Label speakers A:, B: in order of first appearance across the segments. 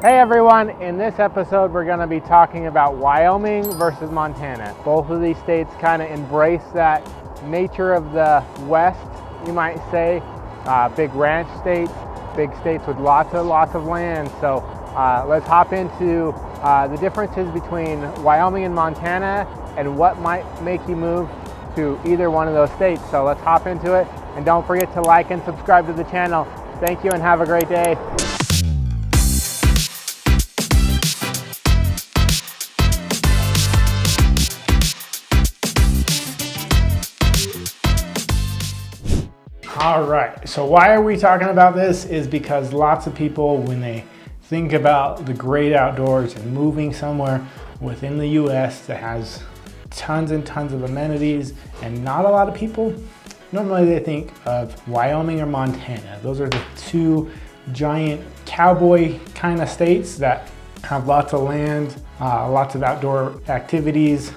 A: Hey everyone, in this episode we're going to be talking about Wyoming versus Montana. Both of these states kind of embrace that nature of the West, you might say. Big ranch states, big states with lots of land. So let's hop into the differences between Wyoming and Montana and what might make you move to either one of those states. So let's hop into it, and don't forget to like and subscribe to the channel. Thank you and have a great day. All right, so why are we talking about this is because lots of people, when they think about the great outdoors and moving somewhere within the US that has tons and tons of amenities and not a lot of people, normally they think of Wyoming or Montana. Those are the two giant cowboy kind of states that have lots of land, lots of outdoor activities.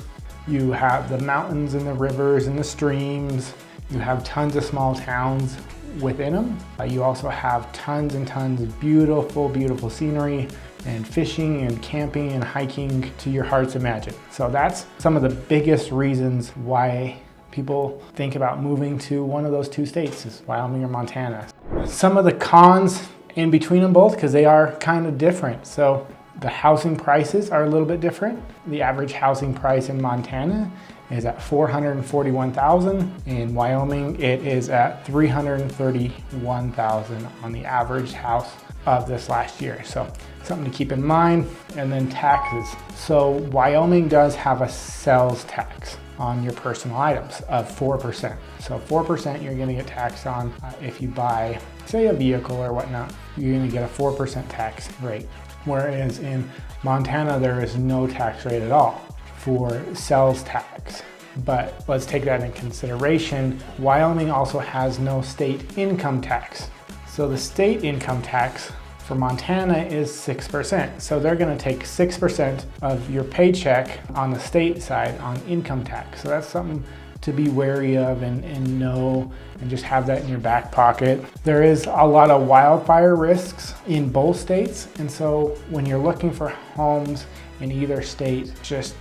A: You have the mountains and the rivers and the streams. You have tons of small towns within them. You also have tons and tons of beautiful scenery and fishing and camping and hiking to your heart's imagine. So that's some of the biggest reasons why people think about moving to one of those two states, is Wyoming or Montana. Some of the cons in between them both, because they are kind of different. So the housing prices are a little bit different. The average housing price in Montana is at $441,000. In Wyoming, it is at $331,000 on the average house of this last year. So something to keep in mind. And then taxes. So Wyoming does have a sales tax on your personal items of 4%. So 4% you're gonna get taxed on if you buy, say, a vehicle or whatnot. You're gonna get a 4% tax rate. Whereas in Montana, there is no tax rate at all for sales tax. But let's take that into consideration. Wyoming also has no state income tax. So the state income tax for Montana is 6%. So they're gonna take 6% of your paycheck on the state side on income tax. So that's something to be wary of and know, and just have that in your back pocket. There is a lot of wildfire risks in both states. And so when you're looking for homes in either state, just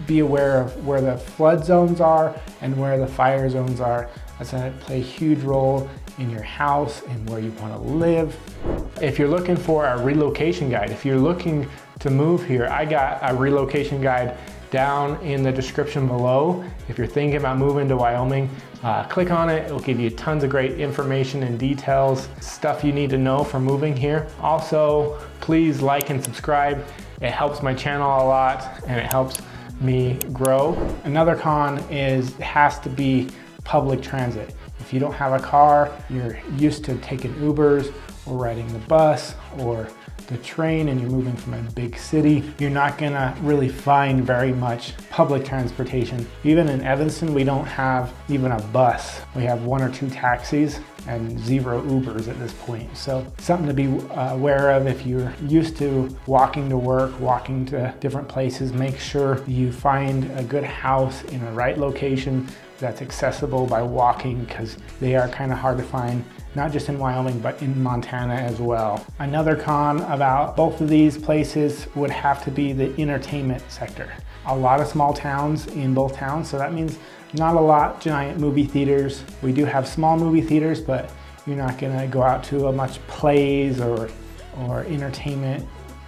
A: be aware of where the flood zones are and where the fire zones are. That's going to play a huge role in your house and where you want to live. If you're looking for a relocation guide, if you're looking to move here, I got a relocation guide down in the description below. If you're thinking about moving to Wyoming, click on it. It'll give you tons of great information and details, stuff you need to know for moving here. Also, please like and subscribe. It helps my channel a lot and it helps me grow. Another con is it has to be public transit. If you don't have a car, you're used to taking Ubers or riding the bus or the train, and you're moving from a big city, you're not gonna really find very much public transportation. Even in Evanston, we don't have even a bus. We have 1 or 2 taxis and 0 Ubers at this point. So something to be aware of if you're used to walking to work, walking to different places. Make sure you find a good house in the right location that's accessible by walking, because they are kind of hard to find, not just in Wyoming, but in Montana as well. Another con about both of these places would have to be the entertainment sector. A lot of small towns in both towns, so that means not a lot giant movie theaters. We do have small movie theaters, but you're not gonna go out to a much plays or entertainment.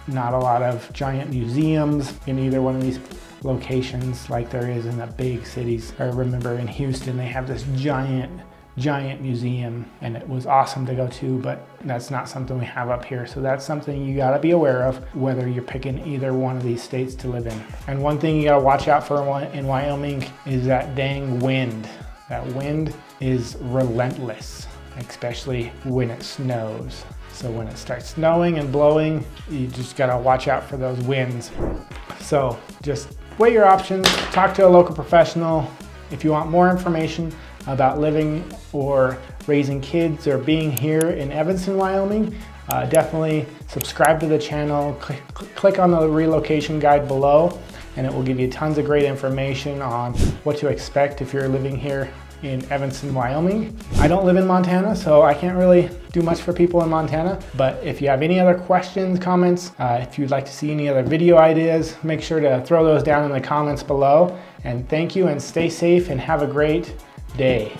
A: Not a lot of giant museums in either one of these locations like there is in the big cities. I remember in Houston, they have this giant museum, and it was awesome to go to, but that's not something we have up here. So that's something you gotta be aware of whether you're picking either one of these states to live in. And one thing you gotta watch out for in Wyoming is that dang wind. That wind is relentless, especially when it snows. So when it starts snowing and blowing, you just gotta watch out for those winds. So just weigh your options, talk to a local professional. If you want more information about living or raising kids or being here in Evanston, Wyoming, definitely subscribe to the channel. Click on the relocation guide below, and it will give you tons of great information on what to expect if you're living here in Evanston, Wyoming. I don't live in Montana, so I can't really do much for people in Montana, but if you have any other questions, comments, if you'd like to see any other video ideas, make sure to throw those down in the comments below. And thank you, and stay safe and have a great day.